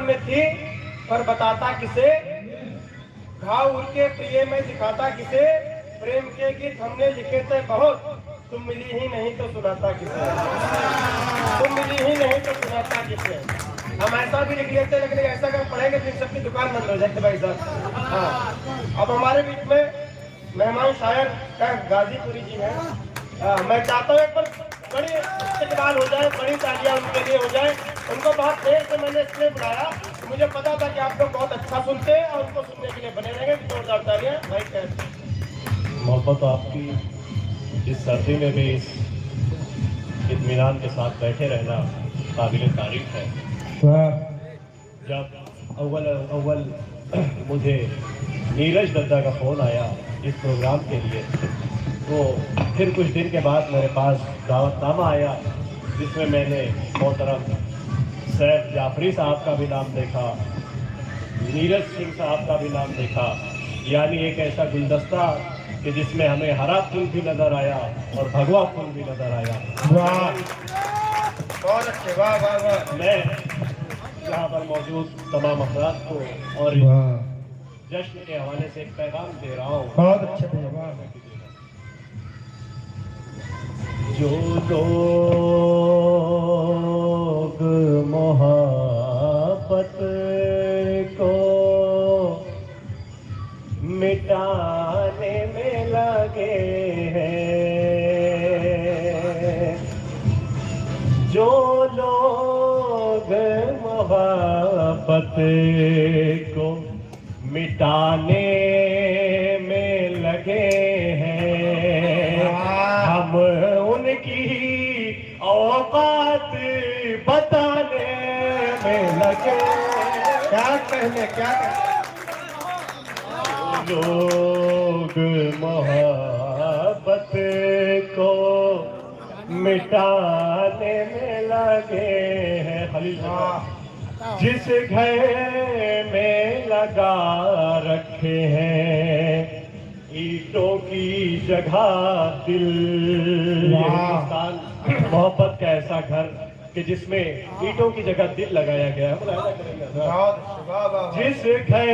में थी पर बताता किसे, घाव उनके प्रिय में दिखाता किसे, प्रेम के गीत हमने लिखे थे बहुत, तुम मिली ही नहीं तो सुनाता किसे, तुम मिली ही नहीं तो सुनाता किसे। हम ऐसा भी लिख लेते लेकिन ऐसा अगर पढ़ेंगे तो सबकी दुकान बंद हो जाती भाई साहब। हाँ, अब हमारे बीच में मेहमान शायर गाजीपुरी जी हैं। मैं चाहता हूँ एक बार बड़ी इस्तकबाल हो जाए, बड़ी तालियां उनके लिए हो जाए। उनको बहुत देर से मैंने इसलिए बुलाया, मुझे पता था कि आप लोग बहुत अच्छा सुनते हैं और उनको सुनने के लिए बने रहेंगे। जोरदार तालियां भाई। कैसे मोहब्बत आपकी इस सर्दी में भी इस इत्मीनान के साथ बैठे रहना काबिल तारीफ है। जब अव्वल मुझे नीरज दत्ता का फ़ोन आया इस प्रोग्राम के लिए, तो फिर कुछ दिन के बाद मेरे पास दावतनामा आया जिसमें मैंने मोहतरम सैफ जाफरी साहब का भी नाम देखा, नीरज सिंह साहब का भी नाम देखा। यानी एक ऐसा गुलदस्ता कि जिसमें हमें हरा फूल भी नज़र आया और भगवा फूल भी नज़र आया। वाह, बहुत अच्छे, वाह वाह वाह। मैं यहाँ पर मौजूद तमाम अफराद को और जश्न के हवाले से एक पैगाम दे रहा हूँ। बहुत अच्छे पैगाम। जो लोग मोहब्बत को मिटाने में लगे हैं, जो लोग मोहब्बत को मिटाने में लगे हैं, हम उनकी औकात बताने में लगे। क्या कहने, क्या कहने। लोग मोहब्बत को मिटाने में लगे हैं, खलील जिस घर में लगा रखे हैं ईंटों की जगह दिल। हिंदुस्तान मोहब्बत का ऐसा घर कि जिसमें ईंटों की जगह दिल लगाया गया है। जिस घर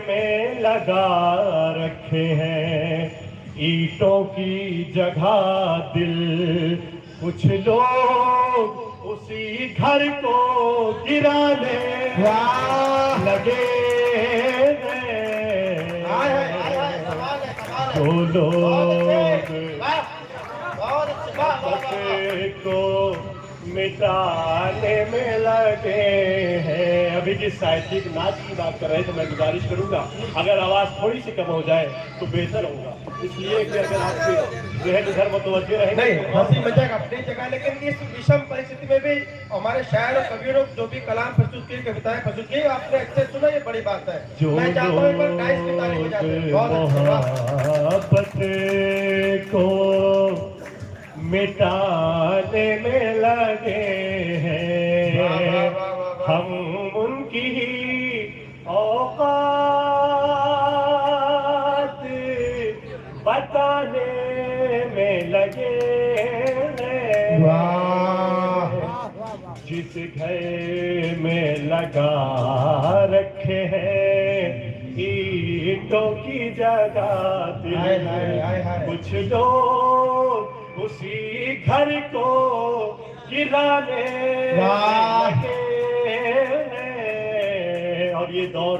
में लगा रखे हैं ईंटों की जगह दिल, कुछ लोग उसी घर को गिराने लगे हैं। जो लोग को मिटाने में लगे हैं। अभी जिस साहित्यिक नाच की बात कर रहे हैं तो मैं गुजारिश करूंगा अगर आवाज थोड़ी सी कम हो जाए तो बेहतर होगा, इसलिए कि अगर आपके जहन इधर मुतवज्जे रहे। नहीं, हंसी मजाक अपनी जगह, लेकिन इस विषम परिस्थिति में भी हमारे शायर और कवियों जो भी कलाम प्रस्तुत किए, कविताएं प्रस्तुत की, आपने अच्छे सुना, ये बड़ी बात है। मैं चाहता हूँ एक बार गाइस की ताली बजाते। मोहब्बत को मिटाने में लगे हैं, हम उनकी औकात बताने में लगे हैं। जिस घर में लगा रखे हैं ईंटों की जगह दिल, कुछ लोग उसी घर को गिराने लगे हैं। और ये दौर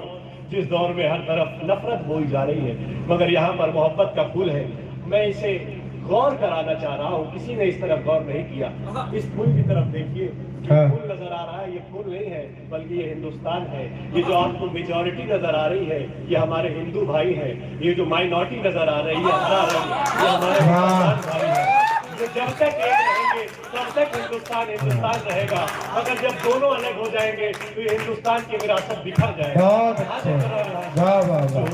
जिस दौर में हर तरफ नफरत बोई जा रही है, मगर यहाँ पर मोहब्बत का फूल है। मैं इसे गौर कराना चाह रहा हूँ, किसी ने इस तरफ गौर नहीं किया। इस फूल की तरफ देखिए, फूल नजर आ रहा है, ये फूल नहीं है बल्कि ये हिंदुस्तान है। ये जो आपको मेजॉरिटी नजर आ रही है ये हमारे हिंदू भाई हैं, ये जो माइनॉरिटी नजर आ रही है ये हमारे मुसलमान भाई हैं। जो जब तक एक रहेंगे तब तक हिंदुस्तान हिंदुस्तान रहेगा, मगर जब दोनों अलग हो जाएंगे तो ये हिंदुस्तान की विरासत बिखर जाएगी। बहुत अच्छा, वाह वाह वाह,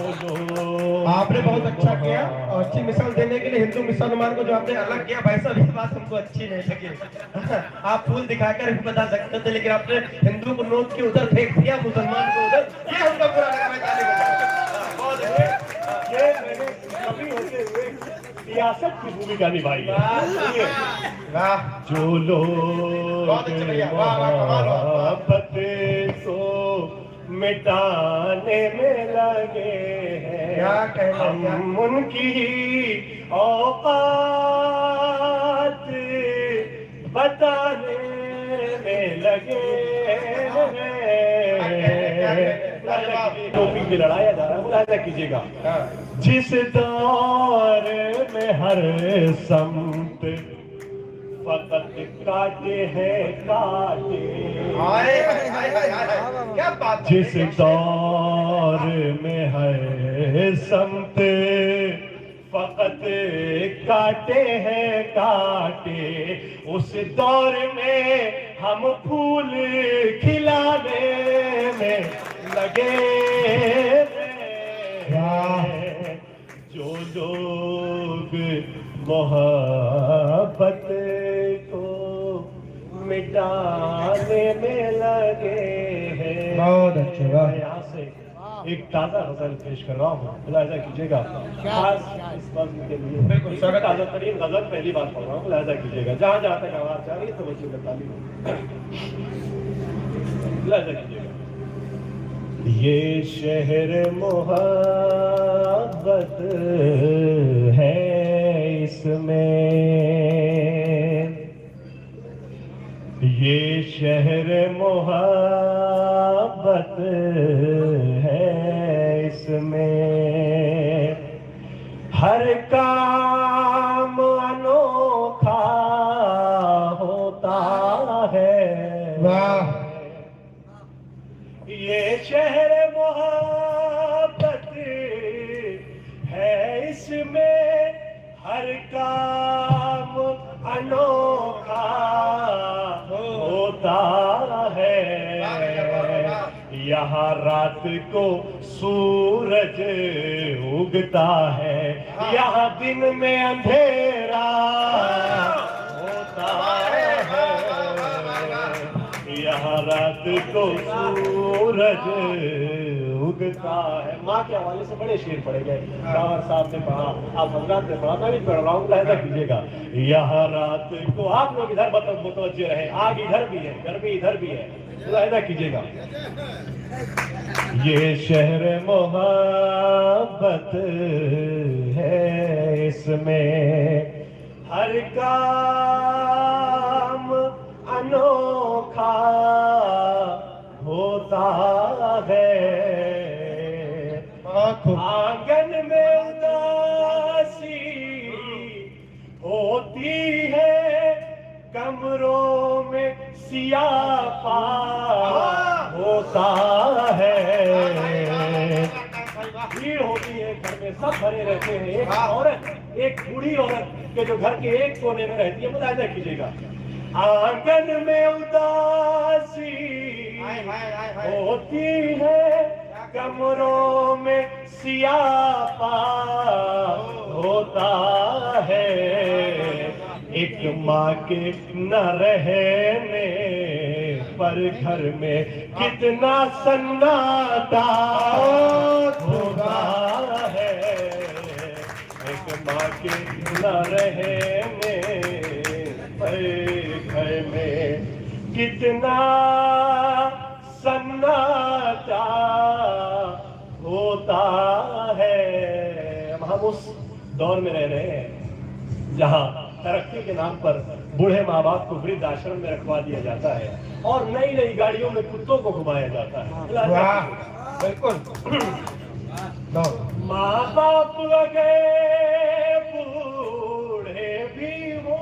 आपने बहुत अच्छा किया और अच्छी मिसाल देने के लिए हिंदू मुसलमान को जो आपने अलग किया, भाई साहब ये बात हमको अच्छी नहीं लगी। आप फूल दिखाकर भी बता सकते थे, लेकिन आपने हिंदू को नोट के उधर फेंक दिया, मुसलमान को उधर, ये हमको बुरा लगा। बहुत ये मैंने कभी होते हुए सियासत की भूमिका निभाई है। जो लोग मोहब्बत को मिटाने में लगे हैं। क्या कहना, हम उनकी औकात बताने में लगे हैं। टोपी की लड़ाई जा रहा है, मुलाहिजा कीजिएगा। जिस दौर में हर समत फकत काटे हैं काटे, क्या बात है। जिस दौर में हर समत फकत काटे हैं काटे, उस दौर में हम फूल खिलाने में लगे हैं। जो लोग मोहब्बत को मिटाने में लगे हैं। बहुत अच्छे, वाह। यहाँ से एक ताजा गजल पेश कर रहा हूँ, मुलाहिजा कीजिएगा। खास इस वक्त के लिए बिल्कुल स्वागत। ताजा तरीन गजल पहली बार पढ़ रहा हूँ, मुलाहिजा कीजिएगा। जहाँ जहाँ तक आवाज जा रही है तो बच्चे ताली मुलाहिजा कीजिएगा। ये शहर मोहब्बत है इसमें, ये शहर मोहब्बत है इसमें, हर काम अनोखा होता है। वाह। ये शहर मोहब्बत है इसमें, हर काम अनोखा होता है। यहाँ रात को सूरज उगता है, यहाँ दिन में अंधेरा होता है। यहाँ रात को सूरज उगता है। माँ के हवाले से बड़े शेर पढ़े गए, डावर साहब ने पढ़ा, आप हजरात ने पढ़ा, मैं भी पढ़ रहा हूँ, मुलाहिजा कीजिएगा। यहाँ रात को आप लोग इधर मुतवज्जे रहे, आग इधर भी है, गर्मी इधर भी है, मुलाहिजा कीजिएगा। ये शहर मोहब्बत है इसमें, हर काम अनोखा होता है। आंगन में उदासी होती है, कमरों में सियापा होता है। भीड़ होती है घर में, सब भरे रहते हैं। एक औरत, एक बूढ़ी औरत के जो घर के एक कोने में रहती है, मुलाहिजा कीजिएगा। आंगन में उदासी होती है, कमरों में सियापा होता है। एक माँ के न रहने पर घर में कितना सन्नाटा होता है। एक माँ के न रहने पर घर में कितना सन्नाटा होता है। हम उस दौर में रह रहे हैं जहाँ तरक्की के नाम पर बूढ़े माँ बाप को वृद्ध आश्रम में रखवा दिया जाता है और नई नई गाड़ियों में कुत्तों को घुमाया जाता है। बिल्कुल। माँ बाप गए बूढ़े भी हो,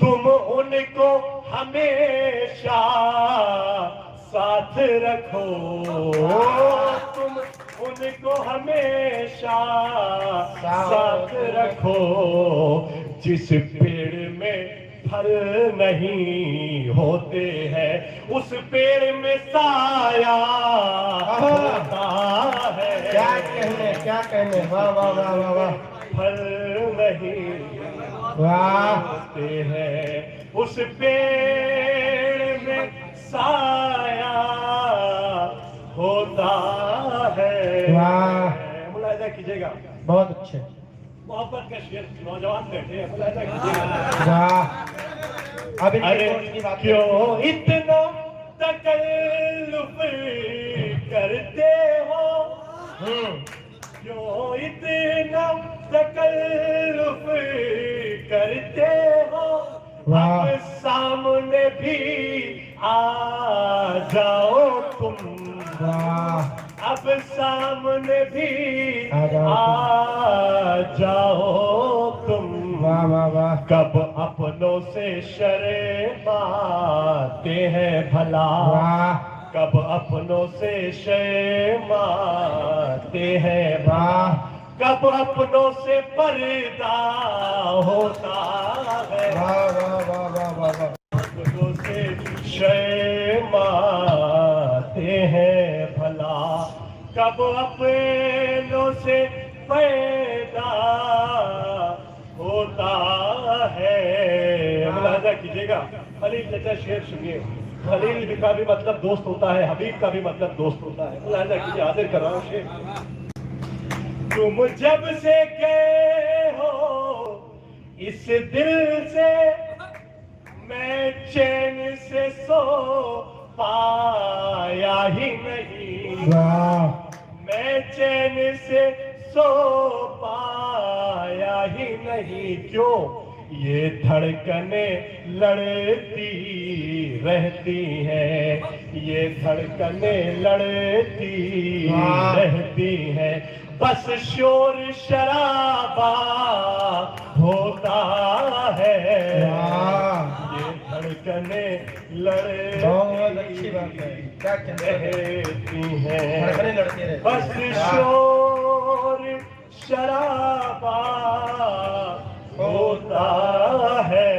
तुम उनको हमेशा साथ रखो, तुम उनको हमेशा साथ रखो। जिस पेड़ में फल नहीं होते हैं, उस पेड़ में साया होता है। क्या कहने, वाह वाह वाह वाह वाह। फल नहीं होते हैं, उस पेड़ में साया होता है। वाह, मुलाहिजा कीजिएगा। बहुत अच्छे। मोहब्बत का शेर, नौजवान बैठे हैं, मुलाहिजा कीजिएगा। वाह। अब अरे क्यों इतना तकल्लुफ क्यों इतना तकल्लुफ करते हो, वाह। अब सामने भी आ जाओ तुम, वाह अब सामने भी आ जाओ आ जाओ तुम। वाह वाह वाह कब अपनों से शर्माते हैं भला, वाह कब अपनों से शर्माते हैं भला, कब अपनों से पर्दा होता है, वाह वाह वाह वाह वाह वाह अपनों से शर्माते हैं भला, कब अपनों से पैदा होता है। मुलाजा कीजिएगा, खलील चचा शेर सुनिए। खलील का भी मतलब दोस्त होता है, हबीब का भी मतलब दोस्त होता है। मुलाजा कीजिए, हाजिर कर रहा हूं शेर। तुम जब से गए हो इस दिल से, मैं चैन से सो पाया ही नहीं, वाह मैं चैन से सो पाया ही नहीं। क्यों? ये धड़कने लड़ती रहती हैं, ये धड़कने लड़ती वाह। रहती हैं, बस शोर शराबा होता है। वाह ये धड़कने बहुत अच्छी बात है। क्या कहते हैं, रहती हैं, धड़कनें लड़ती रहती बस हैं। वाह। शोर शराबा होता है।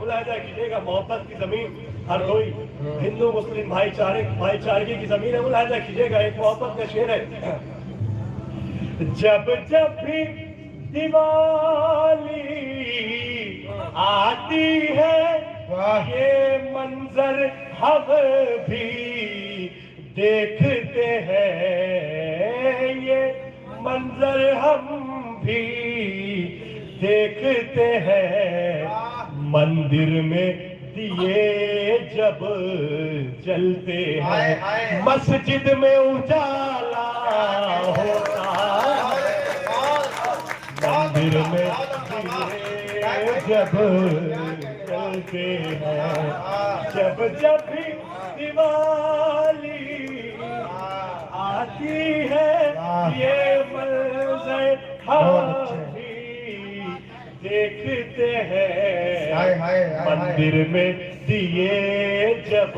मुलाहिजा कीजिएगा, मोहब्बत की जमीन हर कोई हिंदू मुस्लिम भाईचारे की जमीन है। मुलाहिजा कीजिएगा, एक मोहब्बत का शेर है। जब जब भी दिवाली आती है, वाह ये मंजर हम भी देखते हैं, ये मंजर हम भी देखते हैं। मंदिर में दिए जब जलते हाय, हैं, हाय। मस्जिद में उजाला होता है, मंदिर में दिए जब जलते हैं, जब जब भी दिवाली आती है, ये मंजर हम भी देखते हैं। हाय हाय हाय हाय। मंदिर में दिए जब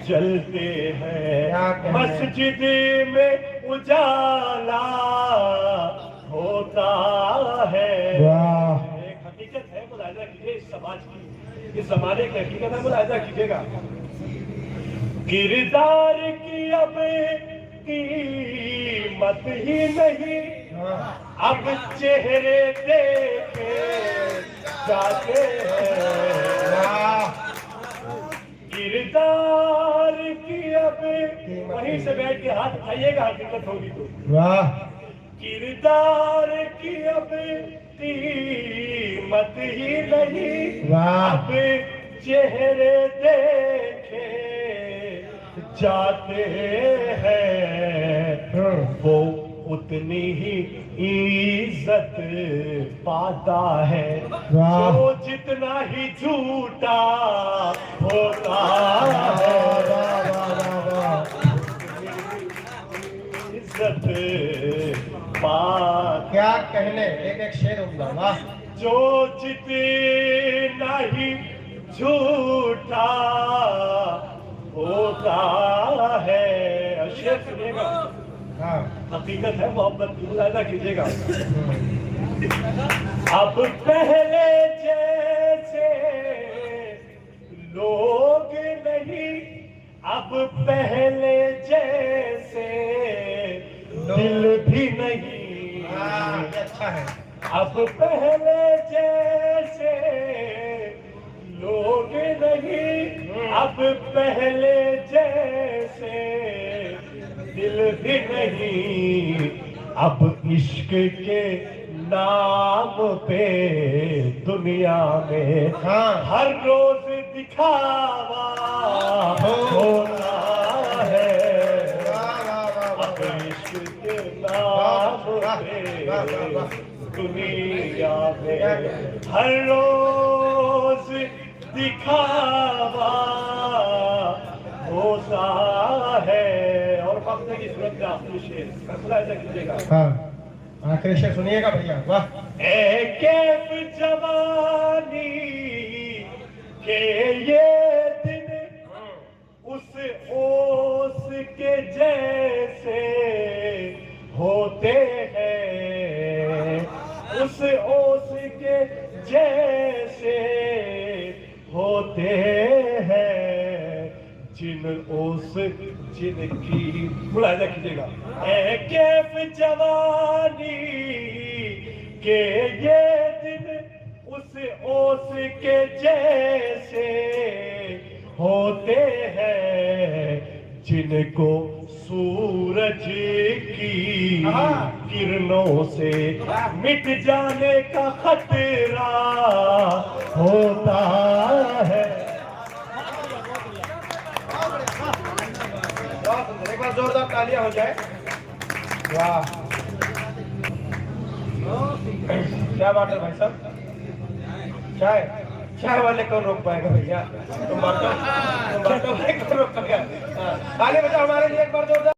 जलते हैं, क्या कहने। मस्जिद में उजाला होता है। वाह एक हकीकत है, मुलाहिजा कीजिए इस समाज की, इस जमाने की हकीकत है। मुलाहिजा कीजिएगा, किरदार की अब कीमत ही नहीं, अब चेहरे देखे जाते हैं। वाह किरदार की अब, वहीं से बैठ के हाथ उठाइएगा, हकीकत होगी तो। वाह किरदार की अब कीमत ही नहीं, वाह। अब चेहरे देखे जाते हैं, वो उतनी ही इज्जत पाता है, वाह। जो जितना ही झूठा होता है। इज्जत पाता, क्या कहने, एक एक शेर होगा। वाह जो जितना ही झूठा होता है। शेर सुनिएगा, हाँ हकीकत है मोहब्बत की। मुलाहिजा कीजिएगा, अब पहले जैसे लोग नहीं, अब पहले जैसे दिल भी नहीं, हाँ, ये अच्छा है। अब पहले जैसे लोग नहीं, अब पहले जैसे दिल भी नहीं, अब इश्क के नाम पे दुनिया में हाँ हर रोज दिखावा होता है। वाह वाह वाह अब इश्क है दुनिया में हर रोज दिखावा होता है। और वक्त की सूरत में आखिरी शेर फैसला ऐसा कीजिएगा। हाँ आखिरी शेर सुनिएगा भैया। वाह। ए कैफ जवानी के ये दिन उस ओस के जैसे होते हैं, उस ओस के जैसे होते हैं जिन ओस जिनकी मुलाहिजा कीजिएगा। ए कैफ जवानी के ये दिन उस ओस के जैसे होते हैं जिनको सूरज की किरणों से मिट जाने का खतरा होता है। एक बार जोरदार तालियां हो जाए। वाह क्या बात है भाई साहब। चाय वाले कौन रोक पाएगा भैया? तुम बाटो भाई कौन रोक पाएगा? ताली बजाओ हमारे लिए एक बार जोरदार।